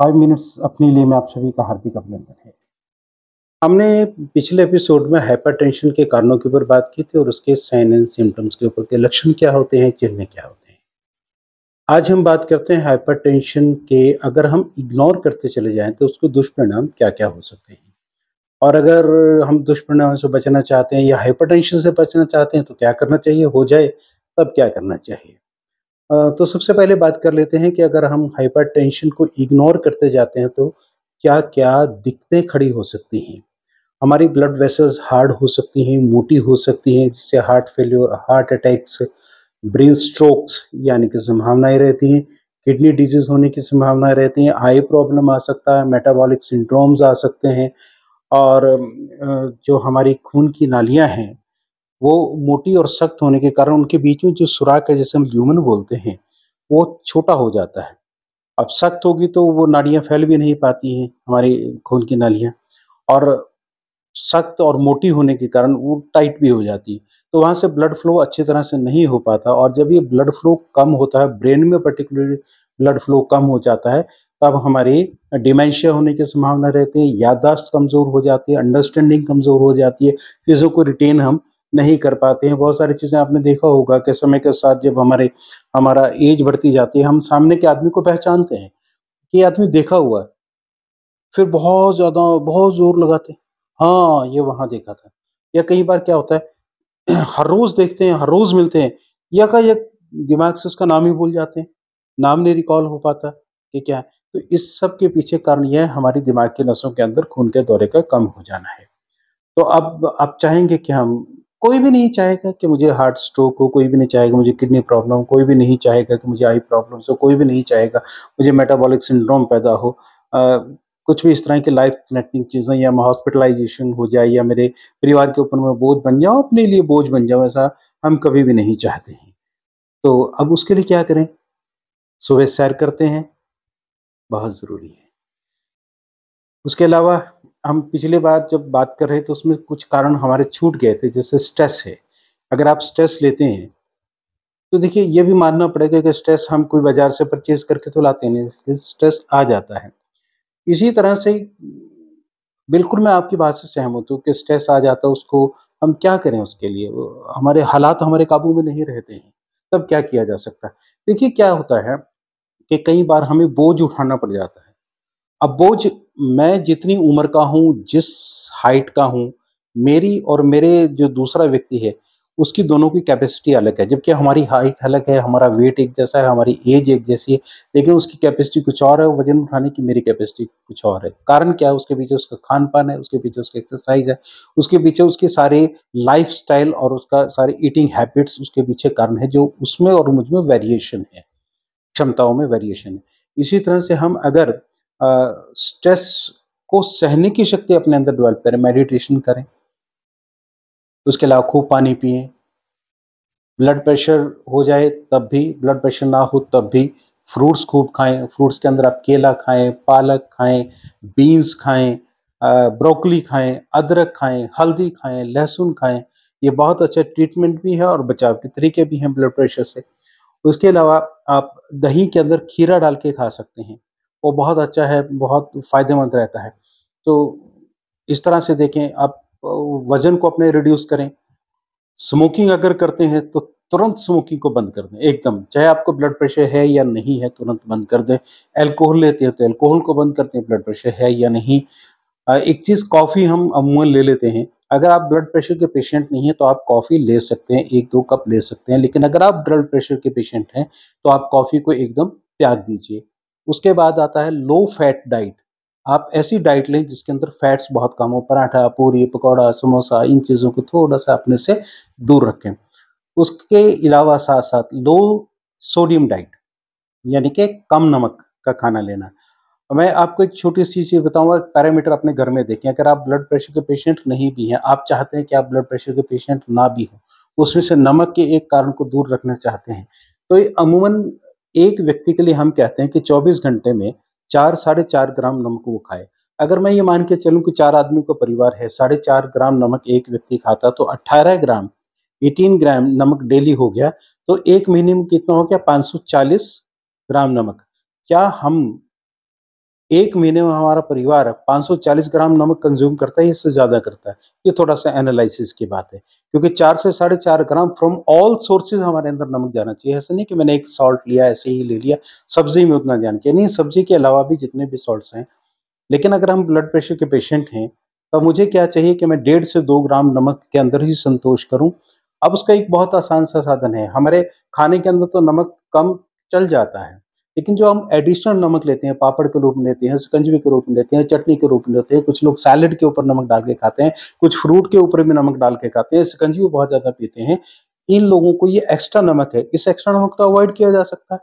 5 minutes अपने लिए मैं आप सभी का हार्दिक अभिनंदन है। हमने पिछले एपिसोड में हाइपरटेंशन के कारणों के ऊपर बात की थी और उसके साइन एंड सिम्टम्स के ऊपर के लक्षण क्या होते हैं, चिन्ह क्या होते हैं। आज हम बात करते हैं हाइपरटेंशन के अगर हम इग्नोर करते चले जाएँ तो उसके दुष्परिणाम क्या-क्या हो सकते हैं। और अगर हम दुष्परिणामों से बचना चाहते हैं या हाइपरटेंशन से बचना चाहते हैं तो क्या करना चाहिए, हो जाए तब क्या करना चाहिए? तो सबसे पहले बात कर लेते हैं कि अगर हम हाइपरटेंशन को इग्नोर करते जाते हैं तो क्या-क्या दिक्कतें खड़ी हो सकती हैं। हमारी ब्लड वेसल्स हार्ड हो सकती हैं, मोटी हो सकती हैं, जिससे heart failure, heart attacks, brain strokes यानी कि संभावनाएँ रहती हैं, किडनी डिजीज़ होने की संभावनाएँ रहती हैं, आई प्रॉब्लम आ सकता है, मेटाबॉलिक सिंड्रोम्स आ सकते हैं और जो हमारी खून की नालियाँ हैं, वो मोटी और सख्त होने के कारण उनके बीच में जो सुराख है, जिसे हम ल्यूमेन बोलते हैं, वो छोटा हो जाता है। अब सख्त होगी तो वो नाड़ियाँ फैल भी नहीं पाती हैं, हमारी खून की नालियाँ और सख्त और मोटी होने के कारण वो टाइट भी हो जाती है। तो वहाँ से ब्लड फ्लो अच्छी तरह से नहीं हो पाता और जब ये ब्लड फ्लो कम होता है, ब्रेन में पर्टिकुलरली ब्लड फ्लो कम हो जाता है, तब हमारी डिमेंशिया होने की संभावना रहती है, याददाश्त कमज़ोर हो जाती है, अंडरस्टैंडिंग कमज़ोर हो जाती है, चीज़ों को रिटेन हम नहीं कर पाते हैं। बहुत सारी चीज़ें आपने देखा होगा कि समय के साथ जब हमारा एज बढ़ती जाती है, हम सामने के आदमी को पहचानते हैं, कि ये आदमी देखा हुआ है। फिर बहुत ज़्यादा बहुत ज़ोर लगाते हैं, हाँ, ये वहाँ देखा था। या कई बार क्या होता है हर रोज़ देखते हैं, हर रोज़ मिलते हैं, यकायक दिमाग से उसका नाम ही भूल जाते हैं, नाम नहीं रिकॉल हो पाता कि क्या है। तो इस सब के पीछे कारण ये है हमारी दिमाग की नसों के अंदर खून के दौरे का कम हो जाना है। तो अब आप चाहेंगे कि हम कोई भी नहीं चाहेगा कि मुझे हार्ट स्ट्रोक हो, कोई भी नहीं चाहेगा मुझे किडनी प्रॉब्लम हो, कोई भी नहीं चाहेगा कि मुझे आई प्रॉब्लम्स हो, कोई भी नहीं चाहेगा मुझे मेटाबॉलिक सिंड्रोम पैदा हो। अ, कुछ भी इस तरह की लाइफ थ्रेटनिंग चीज़ें या मैं हॉस्पिटलाइज़ेशन हो जाए या मेरे परिवार के ऊपर मैं बोझ बन जाऊँ, अपने लिए बोझ बन जाऊँ, ऐसा हम कभी भी नहीं चाहते हैं। तो अब उसके लिए क्या करें? सुबह सैर करते हैं, बहुत ज़रूरी है। उसके अलावा हम पिछली बार जब बात कर रहे थे तो उसमें कुछ कारण हमारे छूट गए थे, जैसे स्ट्रेस है। अगर आप स्ट्रेस लेते हैं, तो देखिए ये भी मानना पड़ेगा कि स्ट्रेस हम कोई बाज़ार से परचेज़ करके तो लाते नहीं, स्ट्रेस आ जाता है। इसी तरह से बिल्कुल मैं आपकी बात से सहमत हूँ कि स्ट्रेस आ जाता है उसको हम क्या करें उसके लिए? हमारे हालात हमारे काबू में नहीं रहते हैं, तब क्या किया जा सकता है? देखिए क्या होता है कि कई बार हमें बोझ उठाना पड़ जाता है। अब बोझ मैं जितनी उम्र का हूँ, जिस हाइट का हूँ, मेरी और मेरे जो दूसरा व्यक्ति है, उसकी दोनों की कैपेसिटी अलग है। जबकि हमारी हाइट अलग है, हमारा वेट एक जैसा है, हमारी एज एक जैसी है, लेकिन उसकी कैपेसिटी कुछ और है, वज़न उठाने की मेरी कैपेसिटी कुछ और है। कारण क्या है? उसके पीछे उसका खान-पान है, उसके पीछे उसकी एक्सरसाइज़ है, उसके पीछे उसके सारे लाइफ़स्टाइल और उसका सारे ईटिंग हैबिट्स उसके पीछे कारण है, जो उसमें और मुझ में वेरिएशन है, क्षमताओं में वेरिएशन है। इसी तरह से हम अगर स्ट्रेस को सहने की शक्ति अपने अंदर डेवलप करें, मेडिटेशन करें, उसके अलावा खूब पानी पिएँ, ब्लड प्रेशर हो जाए तब भी, ब्लड प्रेशर ना हो तब भी फ्रूट्स खूब खाएँ, फ्रूट्स के अंदर आप केला खाएँ, पालक खाएँ, बीन्स खाएँ, ब्रोकोली खाएँ, अदरक खाएँ, हल्दी खाएँ, लहसुन खाएँ। ये बहुत अच्छा ट्रीटमेंट भी है और बचाव के तरीके भी हैं ब्लड प्रेशर से। उसके अलावा आप दही के अंदर खीरा डाल के खा सकते हैं, वो बहुत अच्छा है, बहुत फ़ायदेमंद रहता है। तो इस तरह से देखें आप वज़न को अपने रिड्यूस करें। स्मोकिंग अगर करते हैं तो तुरंत स्मोकिंग को बंद कर दें एकदम, चाहे आपको ब्लड प्रेशर है या नहीं है तुरंत बंद कर दें। अल्कोहल लेते हैं तो अल्कोहल को बंद करते हैं, ब्लड प्रेशर है या नहीं। एक चीज़ कॉफ़ी हम अमूमन ले लेते हैं, अगर आप ब्लड प्रेशर के पेशेंट नहीं हैं तो आप कॉफ़ी ले सकते हैं, 1-2 कप ले सकते हैं, लेकिन अगर आप ब्लड प्रेशर के पेशेंट हैं, तो आप कॉफ़ी को एकदम त्याग दीजिए। उसके बाद आता है लो फैट डाइट। आप ऐसी डाइट लें जिसके अंदर फैट्स बहुत कम हो, पराठा, पूरी, पकौड़ा, समोसा इन चीज़ों को थोड़ा-सा अपने से दूर रखें। उसके अलावा साथ-साथ लो सोडियम डाइट यानी कि कम नमक का खाना लेना। मैं आपको एक छोटी-सी चीज़ बताऊँगा, पैरामीटर अपने घर में देखें, अगर आप ब्लड प्रेशर के पेशेंट नहीं भी हैं, आप चाहते हैं कि आप ब्लड प्रेशर के पेशेंट ना भी हों, उसमें से नमक के एक कारण को दूर रखना चाहते हैं, तो ये अमूमन एक व्यक्ति के लिए हम कहते हैं कि 24 घंटे में 4 साढ़े 4 ग्राम नमक वो खाए। अगर मैं ये मान के चलूँ कि 4 आदमी का परिवार है, साढ़े 4 ग्राम नमक एक व्यक्ति खाता, तो 18 ग्राम, 18 ग्राम नमक डेली हो गया, तो 1 महीने में कितना हो गया 540 ग्राम नमक। क्या हम 1 महीने में हमारा परिवार 540 ग्राम नमक कंज़्यूम करता है, इससे ज़्यादा करता है। ये थोड़ा-सा एनालिसिस की बात है, क्योंकि 4 से साढ़े 4 ग्राम फ्रॉम ऑल सोर्सेज़ हमारे अंदर नमक जाना चाहिए। ऐसा नहीं कि मैंने एक सॉल्ट लिया, ऐसे ही ले लिया, सब्ज़ी में उतना जाना चाहिए। नहीं, सब्ज़ी के अलावा भी जितने भी सॉल्ट्स हैं, लेकिन अगर हम ब्लड प्रेशर के पेशेंट हैं, तो मुझे क्या चाहिए कि मैं 1.5 से 2 ग्राम नमक के अंदर ही संतोष करूँ। अब उसका एक बहुत आसान सा साधन है, हमारे खाने के अंदर तो नमक कम चल जाता है, लेकिन जो हम एडिशनल नमक लेते हैं, पापड़ के रूप में लेते हैं, शिकंजी के रूप में लेते हैं, चटनी के रूप में लेते हैं, कुछ लोग सैलेड के ऊपर नमक डाल के खाते हैं, कुछ फ्रूट के ऊपर भी नमक डाल के खाते हैं, शिकंजी भी बहुत ज़्यादा पीते हैं। इन लोगों को ये एक्स्ट्रा नमक है, इस एक्स्ट्रा नमक को अवॉइड किया जा सकता है।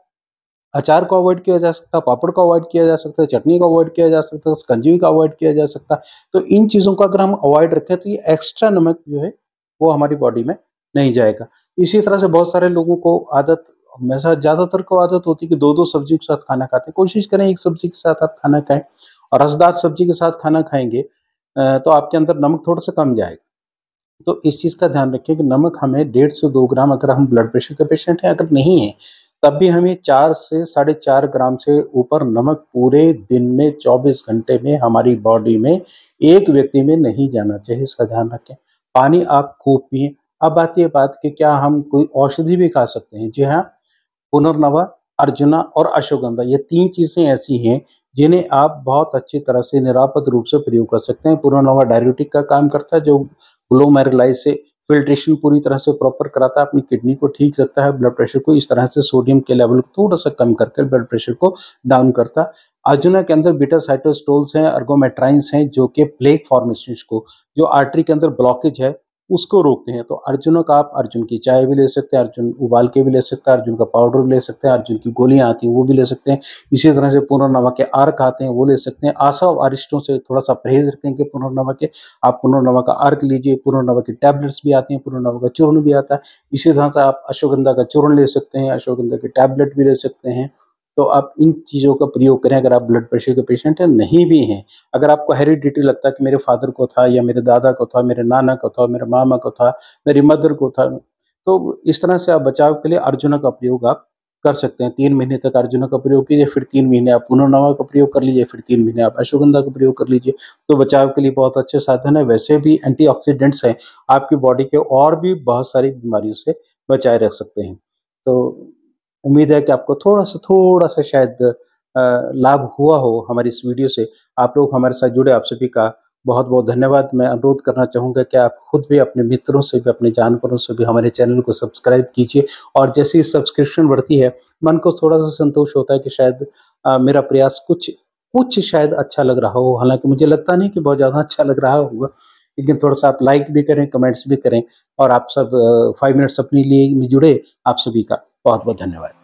अचार को अवॉइड किया जा सकता है, पापड़ को अवॉइड किया जा सकता है, चटनी को अवॉइड किया जा सकता है, शिकंजी को अवॉइड किया जा सकता है। तो इन चीज़ों को अगर हम अवॉइड रखें तो ये एक्स्ट्रा नमक जो है वो हमारी बॉडी में नहीं जाएगा। इसी तरह से बहुत सारे लोगों को आदत, हमेशा ज़्यादातर को आदत होती है कि 2-2 सब्ज़ी के साथ खाना खाते हैं। कोशिश करें एक सब्ज़ी के साथ आप खाना खाएँ, और रसदार सब्ज़ी के साथ खाना खाएँगे तो आपके अंदर नमक थोड़ा-सा कम जाएगा। तो इस चीज़ का ध्यान रखें कि नमक हमें 1.5 से 2 ग्राम, अगर हम ब्लड प्रेशर के पेशेंट हैं, अगर नहीं है, तब भी हमें 4 से साढ़े 4 ग्राम से ऊपर नमक पूरे दिन में 24 घंटे में हमारी बॉडी में एक व्यक्ति में नहीं जाना चाहिए, इसका ध्यान रखें। पानी आप खूब पिएँ। अब आती है बात कि क्या हम कोई औषधि भी खा सकते हैं? जी हाँ, पुनर्नवा, अर्जुना और अश्वगंधा, ये 3 चीज़ें ऐसी हैं जिन्हें आप बहुत अच्छी तरह से निरापद रूप से प्रयोग कर सकते हैं। पुनर्नवा डाययूरेटिक का काम करता है, जो ग्लोमेरुलाइज से फिल्ट्रेशन पूरी तरह से प्रॉपर कराता है, अपनी किडनी को ठीक रखता है, ब्लड प्रेशर को इस तरह से सोडियम के लेवल को थोड़ा-सा कम करके ब्लड प्रेशर को डाउन करता है। अर्जुना के अंदर बीटा साइटोस्टोल्स हैं, अर्गोमेट्राइन्स हैं, जो कि प्लेक फॉर्मेशंस को, जो आर्टरी के अंदर ब्लॉकेज है, उसको रोकते हैं। तो अर्जुना का आप अर्जुन की चाय भी ले सकते हैं, अर्जुन उबाल के भी ले सकते हैं, अर्जुन का पाउडर भी ले सकते हैं, अर्जुन की गोलियाँ आती हैं वो भी ले सकते हैं। इसी तरह से पुनर्नवा के अर्क आते हैं वो ले सकते हैं। आशा और अरिष्टों से थोड़ा-सा परहेज़ रखेंगे पुनर्नवा के, आप पुनर्नवा का अर्क लीजिए, पुनर्नवा की टैबलेट्स भी आती हैं, पुनर्नवा का चूर्ण भी आता है। इसी तरह से आप अश्वगंधा का चूर्ण ले सकते हैं, अश्वगंधा की टैबलेट भी ले सकते हैं। तो आप इन चीज़ों का प्रयोग करें अगर आप ब्लड प्रेशर के पेशेंट हैं, नहीं भी हैं, अगर आपको हेरिडिटी लगता है कि मेरे फादर को था, या मेरे दादा को था, मेरे नाना को था, मेरे मामा को था, मेरी मदर को था, तो इस तरह से आप बचाव के लिए अर्जुना का प्रयोग आप कर सकते हैं। 3 महीने तक अर्जुना का प्रयोग कीजिए, फिर 3 महीने आप पुनर्नवा का प्रयोग कर लीजिए, फिर 3 महीने आप अश्वगंधा का प्रयोग कर लीजिए। तो बचाव के लिए बहुत अच्छे साधन है। वैसे भी एंटीऑक्सीडेंट्स हैं, आपकी बॉडी के और भी बहुत सारी बीमारियों से बचाए रख सकते हैं। तो उम्मीद है कि आपको थोड़ा-सा शायद लाभ हुआ हो हमारी इस वीडियो से। आप लोग हमारे साथ जुड़े, आप सभी का बहुत-बहुत धन्यवाद। मैं अनुरोध करना चाहूँगा कि आप खुद भी अपने मित्रों से भी, अपने जानकारों से भी हमारे चैनल को सब्सक्राइब कीजिए, और जैसे ही सब्सक्रिप्शन बढ़ती है, मन को थोड़ा-सा संतोष होता है कि शायद मेरा प्रयास कुछ कुछ शायद अच्छा लग रहा हो। हालाँकि मुझे लगता नहीं कि बहुत ज़्यादा अच्छा लग रहा होगा, लेकिन थोड़ा-सा आप लाइक भी करें, कमेंट्स भी करें, और आप सब 5 मिनट्स अपने लिए में जुड़े। आप सभी का बहुत-बहुत धन्यवाद।